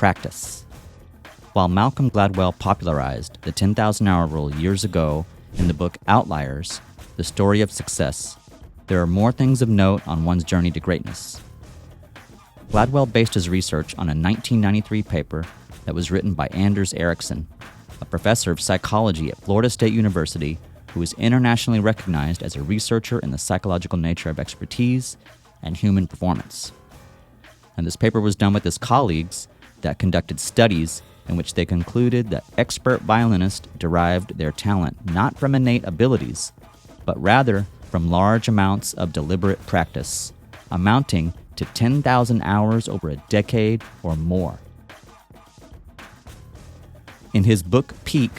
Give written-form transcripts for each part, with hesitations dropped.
practice. While Malcolm Gladwell popularized the 10,000-hour rule years ago in the book Outliers, The Story of Success, there are more things of note on one's journey to greatness. Gladwell based his research on a 1993 paper that was written by Anders Ericsson, a professor of psychology at Florida State University who is internationally recognized as a researcher in the psychological nature of expertise and human performance. And this paper was done with his colleagues that conducted studies in which they concluded that expert violinists derived their talent not from innate abilities, but rather from large amounts of deliberate practice, amounting to 10,000 hours over a decade or more. In his book Peak,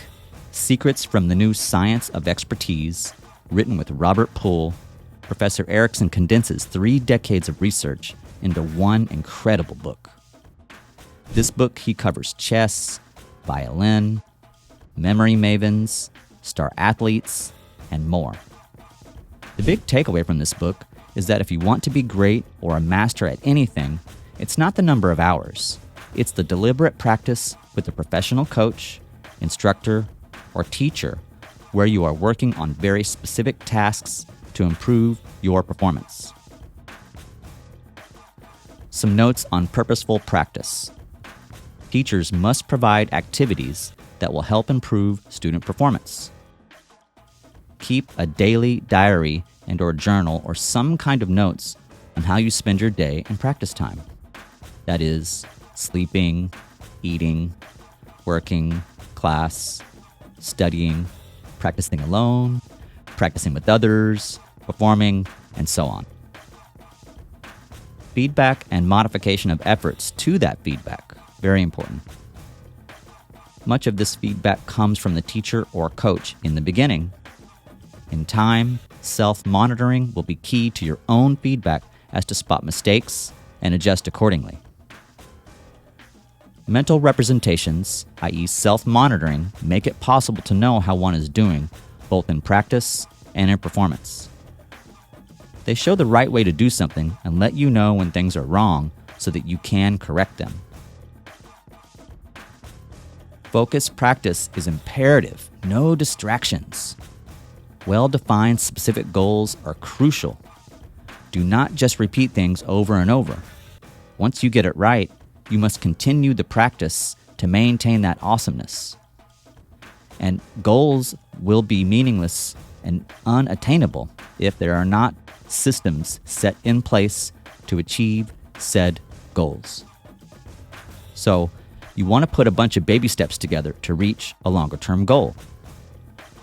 Secrets from the New Science of Expertise, written with Robert Poole, Professor Ericsson condenses 3 decades of research into one incredible book. This book he covers chess, violin, memory mavens, star athletes, and more. The big takeaway from this book is that if you want to be great or a master at anything, it's not the number of hours. It's the deliberate practice with a professional coach, instructor, or teacher where you are working on very specific tasks to improve your performance. Some notes on purposeful practice. Teachers must provide activities that will help improve student performance. Keep a daily diary and/or journal or some kind of notes on how you spend your day and practice time. That is, sleeping, eating, working, class, studying, practicing alone, practicing with others, performing, and so on. Feedback and modification of efforts to that feedback. Very important. Much of this feedback comes from the teacher or coach in the beginning. In time, self-monitoring will be key to your own feedback as to spot mistakes and adjust accordingly. Mental representations, i.e. self-monitoring, make it possible to know how one is doing, both in practice and in performance. They show the right way to do something and let you know when things are wrong so that you can correct them. Focused practice is imperative. No distractions. Well-defined specific goals are crucial. Do not just repeat things over and over. Once you get it right, you must continue the practice to maintain that awesomeness. And goals will be meaningless and unattainable if there are not systems set in place to achieve said goals. So, you want to put a bunch of baby steps together to reach a longer-term goal.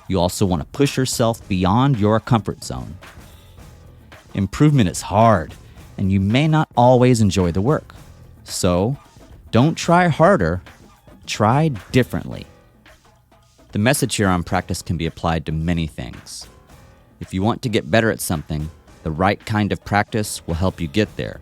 You also want to push yourself beyond your comfort zone. Improvement is hard, and you may not always enjoy the work. So, don't try harder, try differently. The message here on practice can be applied to many things. If you want to get better at something, the right kind of practice will help you get there.